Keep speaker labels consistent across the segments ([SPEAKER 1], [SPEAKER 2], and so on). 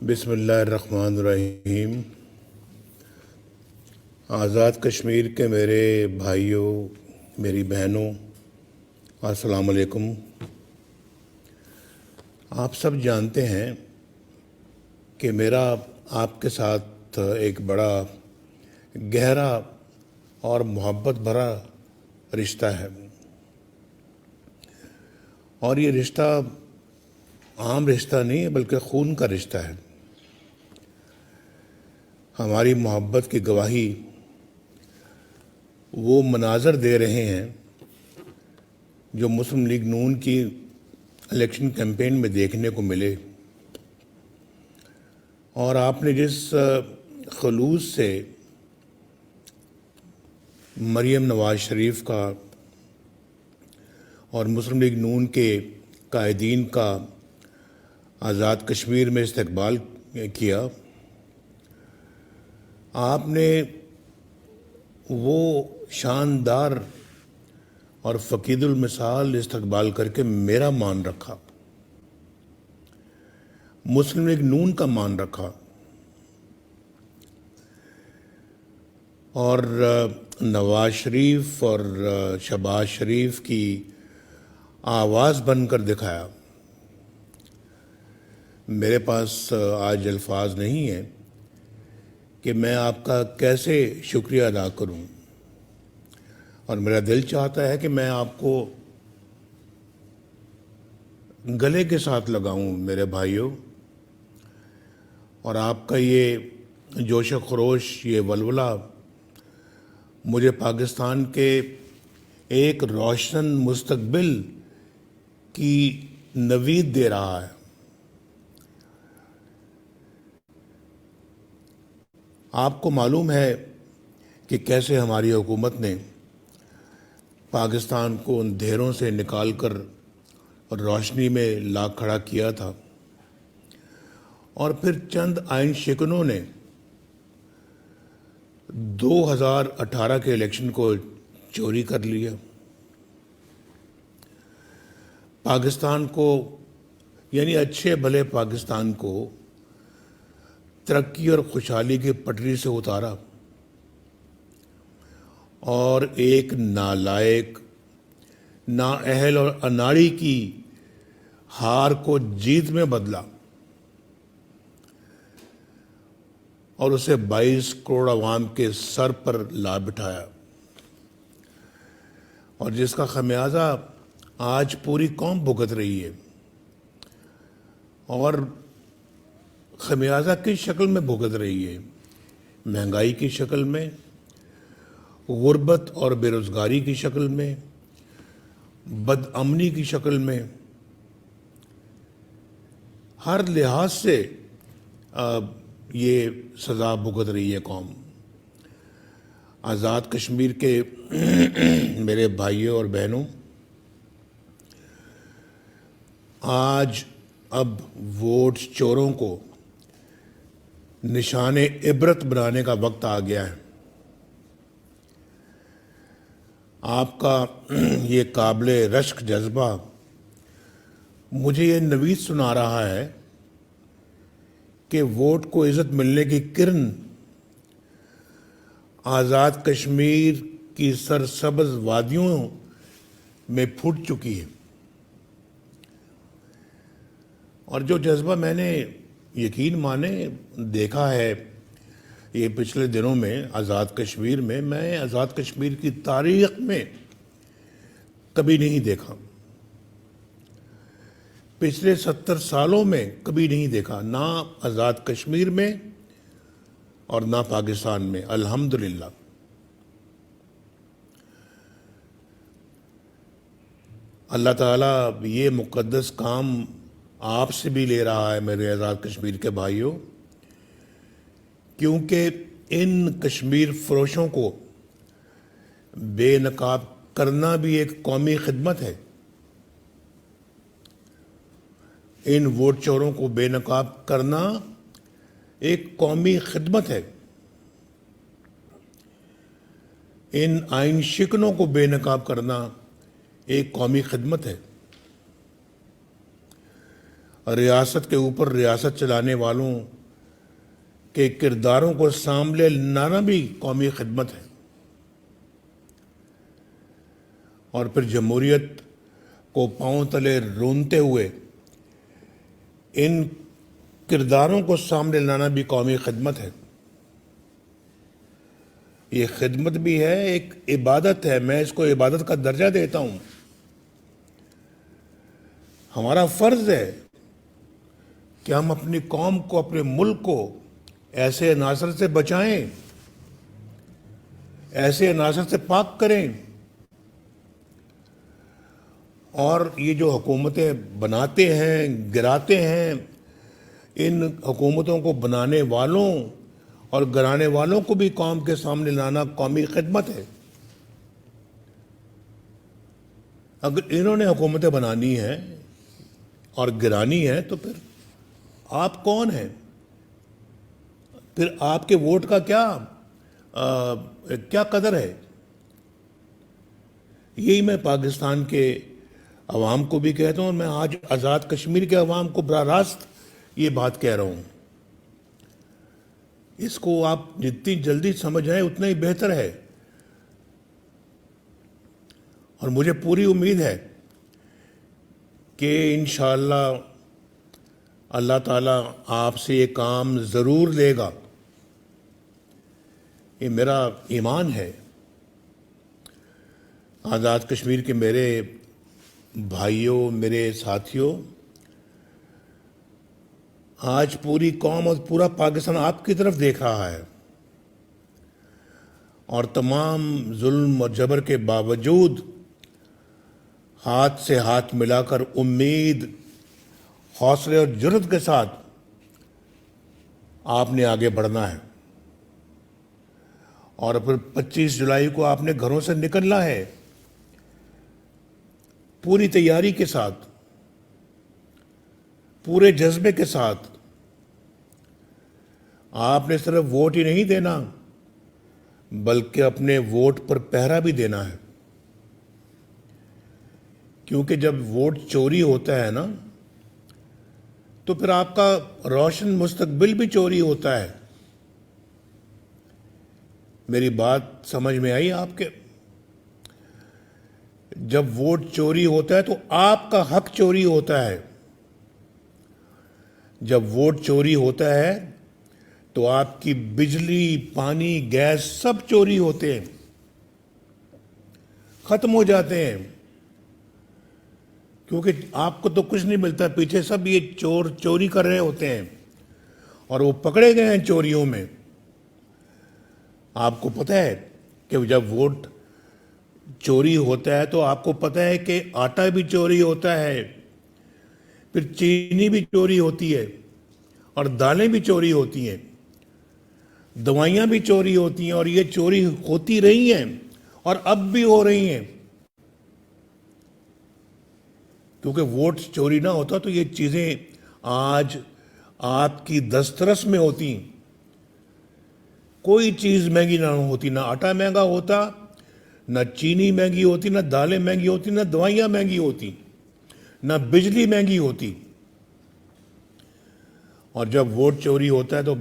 [SPEAKER 1] بسم اللہ الرحمن الرحیم۔ آزاد کشمیر کے میرے بھائیوں، میری بہنوں، السلام علیکم۔ آپ سب جانتے ہیں کہ میرا آپ کے ساتھ ایک بڑا گہرا اور محبت بھرا رشتہ ہے، اور یہ رشتہ عام رشتہ نہیں ہے بلکہ خون کا رشتہ ہے۔ ہماری محبت کی گواہی وہ مناظر دے رہے ہیں جو مسلم لیگ نون کی الیکشن کیمپین میں دیکھنے کو ملے، اور آپ نے جس خلوص سے مریم نواز شریف کا اور مسلم لیگ نون کے قائدین کا آزاد کشمیر میں استقبال کیا، آپ نے وہ شاندار اور فقید المثال استقبال کر کے میرا مان رکھا، مسلم لیگ نون کا مان رکھا، اور نواز شریف اور شہباز شریف کی آواز بن کر دکھایا۔ میرے پاس آج الفاظ نہیں ہیں کہ میں آپ کا کیسے شکریہ ادا کروں، اور میرا دل چاہتا ہے کہ میں آپ کو گلے کے ساتھ لگاؤں میرے بھائیوں، اور آپ کا یہ جوش و خروش، یہ ولولہ مجھے پاکستان کے ایک روشن مستقبل کی نوید دے رہا ہے۔ آپ کو معلوم ہے کہ کیسے ہماری حکومت نے پاکستان کو اندھیروں سے نکال کر روشنی میں لا کھڑا کیا تھا، اور پھر چند آئین شکنوں نے 2018 کے الیکشن کو چوری کر لیا، پاکستان کو یعنی اچھے بھلے پاکستان کو ترقی اور خوشحالی کی پٹری سے اتارا، اور ایک نالائق، نااہل اور اناڑی کی ہار کو جیت میں بدلا، اور اسے 22 کروڑ عوام کے سر پر لا بٹھایا، اور جس کا خمیازہ آج پوری قوم بھگت رہی ہے۔ اور خمیازہ کس شکل میں بھگت رہی ہے؟ مہنگائی کی شکل میں، غربت اور بے روزگاری کی شکل میں، بد امنی کی شکل میں، ہر لحاظ سے یہ سزا بھگت رہی ہے قوم۔ آزاد کشمیر کے میرے بھائیوں اور بہنوں، آج اب ووٹ چوروں کو نشان عبرت بنانے کا وقت آ گیا ہے۔ آپ کا یہ قابل رشک جذبہ مجھے یہ نوید سنا رہا ہے کہ ووٹ کو عزت ملنے کی کرن آزاد کشمیر کی سرسبز وادیوں میں پھوٹ چکی ہے، اور جو جذبہ میں نے یقین مانے دیکھا ہے یہ پچھلے دنوں میں آزاد کشمیر میں آزاد کشمیر کی تاریخ میں کبھی نہیں دیکھا، پچھلے 70 سالوں میں کبھی نہیں دیکھا، نہ آزاد کشمیر میں اور نہ پاکستان میں، الحمدللہ۔ اللہ تعالیٰ یہ مقدس کام آپ سے بھی لے رہا ہے میرے آزاد کشمیر کے بھائیوں، کیونکہ ان کشمیر فروشوں کو بے نقاب کرنا بھی ایک قومی خدمت ہے، ان ووٹ چوروں کو بے نقاب کرنا ایک قومی خدمت ہے، ان آئین شکنوں کو بے نقاب کرنا ایک قومی خدمت ہے۔ ریاست کے اوپر ریاست چلانے والوں کے کرداروں کو سامنے لانا بھی قومی خدمت ہے، اور پھر جمہوریت کو پاؤں تلے رونتے ہوئے ان کرداروں کو سامنے لانا بھی قومی خدمت ہے۔ یہ خدمت بھی ہے، ایک عبادت ہے، میں اس کو عبادت کا درجہ دیتا ہوں۔ ہمارا فرض ہے کہ ہم اپنی قوم کو، اپنے ملک کو ایسے عناصر سے بچائیں، ایسے عناصر سے پاک کریں، اور یہ جو حکومتیں بناتے ہیں، گراتے ہیں، ان حکومتوں کو بنانے والوں اور گرانے والوں کو بھی قوم کے سامنے لانا قومی خدمت ہے۔ اگر انہوں نے حکومتیں بنانی ہیں اور گرانی ہے تو پھر آپ کون ہیں؟ پھر آپ کے ووٹ کا کیا قدر ہے؟ یہی میں پاکستان کے عوام کو بھی کہتا ہوں، اور میں آج آزاد کشمیر کے عوام کو براہ راست یہ بات کہہ رہا ہوں۔ اس کو آپ جتنی جلدی سمجھ آئیں اتنا ہی بہتر ہے، اور مجھے پوری امید ہے کہ انشاءاللہ اللہ تعالیٰ آپ سے یہ کام ضرور لے گا، یہ میرا ایمان ہے۔ آزاد کشمیر کے میرے بھائیوں، میرے ساتھیوں، آج پوری قوم اور پورا پاکستان آپ کی طرف دیکھ رہا ہے، اور تمام ظلم اور جبر کے باوجود ہاتھ سے ہاتھ ملا کر امید، حوصلے اور جرأت کے ساتھ آپ نے آگے بڑھنا ہے، اور پھر 25 جولائی کو آپ نے گھروں سے نکلنا ہے پوری تیاری کے ساتھ، پورے جذبے کے ساتھ۔ آپ نے صرف ووٹ ہی نہیں دینا بلکہ اپنے ووٹ پر پہرا بھی دینا ہے، کیونکہ جب ووٹ چوری ہوتا ہے نا تو پھر آپ کا روشن مستقبل بھی چوری ہوتا ہے۔ میری بات سمجھ میں آئی آپ کے؟ جب ووٹ چوری ہوتا ہے تو آپ کا حق چوری ہوتا ہے، جب ووٹ چوری ہوتا ہے تو آپ کی بجلی، پانی، گیس سب چوری ہوتے ہیں، ختم ہو جاتے ہیں، کیونکہ آپ کو تو کچھ نہیں ملتا، پیچھے سب یہ چور چوری کر رہے ہوتے ہیں، اور وہ پکڑے گئے ہیں چوریوں میں۔ آپ کو پتہ ہے کہ جب ووٹ چوری ہوتا ہے تو آپ کو پتہ ہے کہ آٹا بھی چوری ہوتا ہے، پھر چینی بھی چوری ہوتی ہے، اور دالیں بھی چوری ہوتی ہیں، دوائیاں بھی چوری ہوتی ہیں، اور یہ چوری ہوتی رہی ہیں اور اب بھی ہو رہی ہیں، کیونکہ ووٹ چوری نہ ہوتا تو یہ چیزیں آج آپ کی دسترس میں ہوتی، کوئی چیز مہنگی نہ ہوتی، نہ آٹا مہنگا ہوتا، نہ چینی مہنگی ہوتی، نہ دالیں مہنگی ہوتی، نہ دوائیاں مہنگی ہوتی، نہ بجلی مہنگی ہوتی۔ اور جب ووٹ چوری ہوتا ہے تو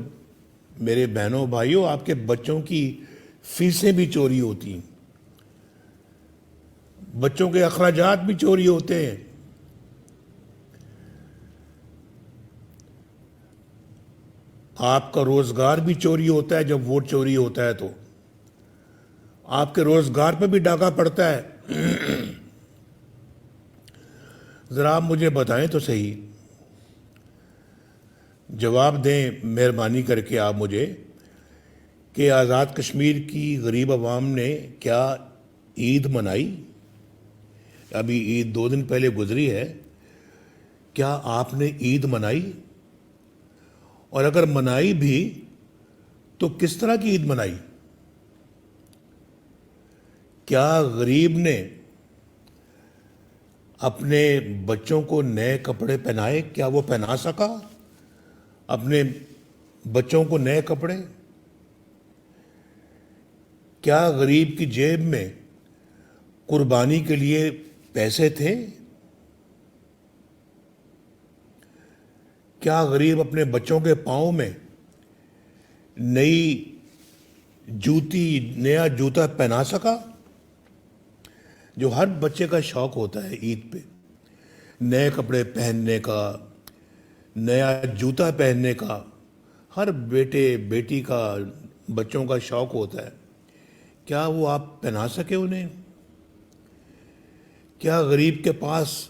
[SPEAKER 1] میرے بہنوں بھائیوں، آپ کے بچوں کی فیسیں بھی چوری ہوتی ہیں، بچوں کے اخراجات بھی چوری ہوتے ہیں، آپ کا روزگار بھی چوری ہوتا ہے۔ جب ووٹ چوری ہوتا ہے تو آپ کے روزگار پہ بھی ڈاکہ پڑتا ہے۔ ذرا آپ مجھے بتائیں تو صحیح، جواب دیں مہربانی کر کے آپ مجھے، کہ آزاد کشمیر کی غریب عوام نے کیا عید منائی؟ ابھی عید 2 دن پہلے گزری ہے، کیا آپ نے عید منائی؟ اور اگر منائی بھی تو کس طرح کی عید منائی؟ کیا غریب نے اپنے بچوں کو نئے کپڑے پہنائے؟ کیا وہ پہنا سکا اپنے بچوں کو نئے کپڑے؟ کیا غریب کی جیب میں قربانی کے لیے پیسے تھے؟ کیا غریب اپنے بچوں کے پاؤں میں نیا جوتا پہنا سکا؟ جو ہر بچے کا شوق ہوتا ہے عید پہ، نئے کپڑے پہننے کا، نیا جوتا پہننے کا، ہر بیٹے بیٹی کا، بچوں کا شوق ہوتا ہے. کیا وہ آپ پہنا سکے انہیں؟ کیا غریب کے پاس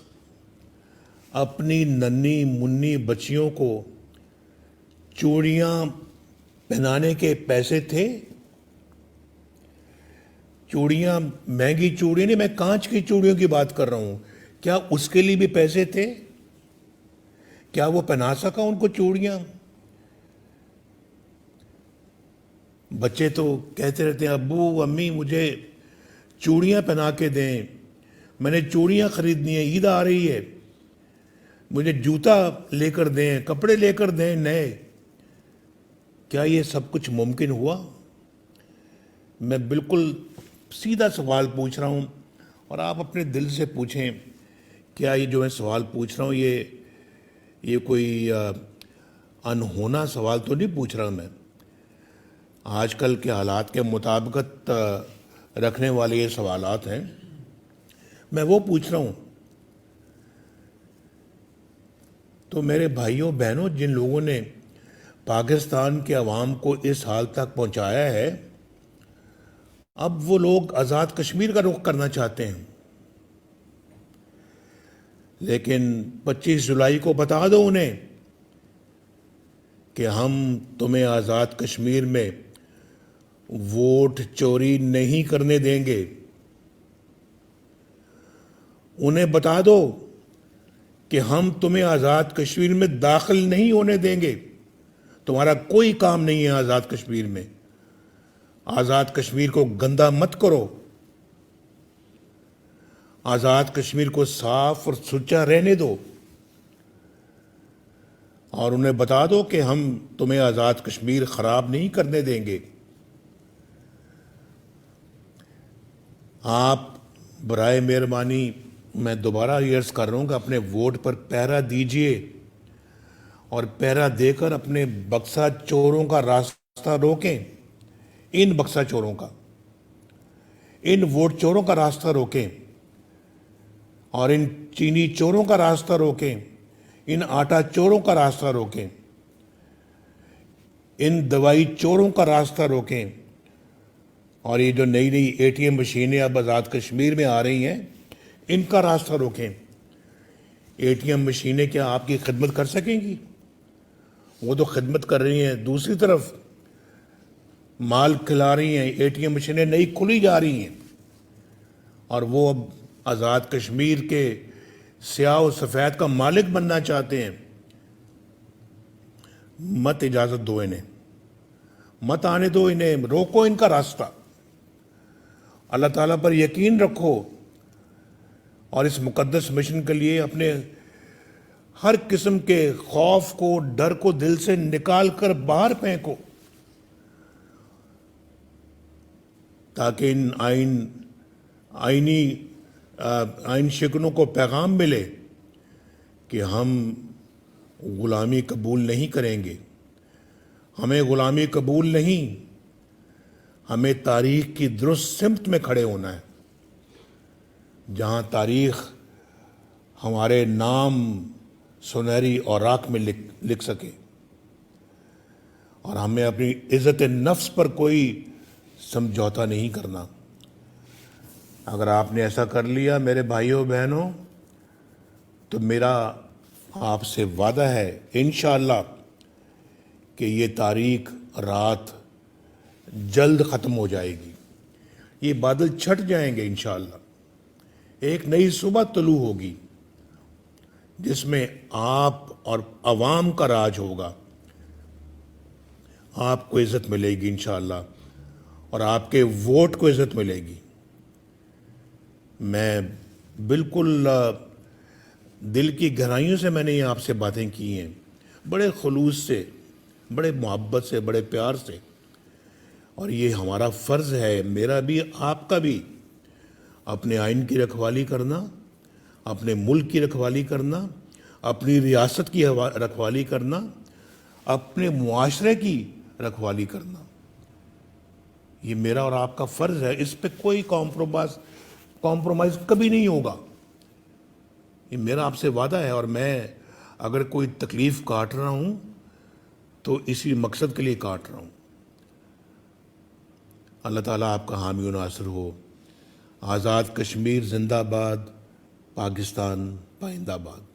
[SPEAKER 1] اپنی ننھی منی بچیوں کو چوڑیاں پہنانے کے پیسے تھے؟ چوڑیاں، مہنگی چوڑیاں نہیں، میں کانچ کی چوڑیوں کی بات کر رہا ہوں. کیا اس کے لیے بھی پیسے تھے؟ کیا وہ پہنا سکا ان کو چوڑیاں؟ بچے تو کہتے رہتے ہیں ابو امی مجھے چوڑیاں پہنا کے دیں، میں نے چوڑیاں خریدنی ہیں، عید آ رہی ہے، مجھے جوتا لے کر دیں، کپڑے لے کر دیں نئے. کیا یہ سب کچھ ممکن ہوا؟ میں بالکل سیدھا سوال پوچھ رہا ہوں، اور آپ اپنے دل سے پوچھیں. کیا یہ جو میں سوال پوچھ رہا ہوں یہ کوئی انہونا سوال تو نہیں پوچھ رہا میں؟ آج کل کے حالات کے مطابقت رکھنے والے یہ سوالات ہیں. میں وہ پوچھ رہا ہوں. تو میرے بھائیوں بہنوں، جن لوگوں نے پاکستان کے عوام کو اس حال تک پہنچایا ہے، اب وہ لوگ آزاد کشمیر کا رخ کرنا چاہتے ہیں. لیکن 25 جولائی کو بتا دو انہیں کہ ہم تمہیں آزاد کشمیر میں ووٹ چوری نہیں کرنے دیں گے. انہیں بتا دو کہ ہم تمہیں آزاد کشمیر میں داخل نہیں ہونے دیں گے. تمہارا کوئی کام نہیں ہے آزاد کشمیر میں. آزاد کشمیر کو گندا مت کرو. آزاد کشمیر کو صاف اور سچا رہنے دو. اور انہیں بتا دو کہ ہم تمہیں آزاد کشمیر خراب نہیں کرنے دیں گے. آپ برائے مہربانی، میں دوبارہ یہ عرض کر رہا ہوں کہ اپنے ووٹ پر پہرا دیجئے، اور پہرا دے کر اپنے بکسا چوروں کا راستہ روکیں. ان بکسا چوروں کا، ان ووٹ چوروں کا راستہ روکیں، اور ان چینی چوروں کا راستہ روکیں، ان آٹا چوروں کا راستہ روکیں، ان دوائی چوروں کا راستہ روکیں. اور یہ جو نئی نئی اے ٹی ایم مشینیں اب آزاد کشمیر میں آ رہی ہیں، ان کا راستہ روکیں. اے ٹی ایم مشینیں کیا آپ کی خدمت کر سکیں گی؟ وہ تو خدمت کر رہی ہیں، دوسری طرف مال کھلا رہی ہیں. اے ٹی ایم مشینیں نئی کھلی جا رہی ہیں، اور وہ اب آزاد کشمیر کے سیاہ و سفید کا مالک بننا چاہتے ہیں. مت اجازت دو انہیں، مت آنے دو انہیں، روکو ان کا راستہ. اللہ تعالیٰ پر یقین رکھو، اور اس مقدس مشن کے لیے اپنے ہر قسم کے خوف کو، ڈر کو دل سے نکال کر باہر پھینکو، تاکہ ان آئین شکنوں کو پیغام ملے کہ ہم غلامی قبول نہیں کریں گے. ہمیں غلامی قبول نہیں. ہمیں تاریخ کی درست سمت میں کھڑے ہونا ہے، جہاں تاریخ ہمارے نام سنہری اوراق میں لکھ سکے. اور ہمیں اپنی عزت نفس پر کوئی سمجھوتا نہیں کرنا. اگر آپ نے ایسا کر لیا میرے بھائیوں بہنوں، تو میرا آپ سے وعدہ ہے انشاءاللہ کہ یہ تاریک رات جلد ختم ہو جائے گی. یہ بادل چھٹ جائیں گے انشاءاللہ. ایک نئی صبح طلوع ہوگی جس میں آپ اور عوام کا راج ہوگا. آپ کو عزت ملے گی انشاءاللہ، اور آپ کے ووٹ کو عزت ملے گی. میں بالکل دل کی گہرائیوں سے میں نے یہ آپ سے باتیں کی ہیں، بڑے خلوص سے، بڑے محبت سے، بڑے پیار سے. اور یہ ہمارا فرض ہے، میرا بھی آپ کا بھی، اپنے آئین کی رکھوالی کرنا، اپنے ملک کی رکھوالی کرنا، اپنی ریاست کی رکھوالی کرنا، اپنے معاشرے کی رکھوالی کرنا، یہ میرا اور آپ کا فرض ہے. اس پہ کوئی کمپرومائز کبھی نہیں ہوگا. یہ میرا آپ سے وعدہ ہے، اور میں اگر کوئی تکلیف کاٹ رہا ہوں تو اسی مقصد کے لیے کاٹ رہا ہوں. اللہ تعالیٰ آپ کا حامی و ناصر ہو. آزاد کشمیر زندہ باد، پاکستان پائندہ باد.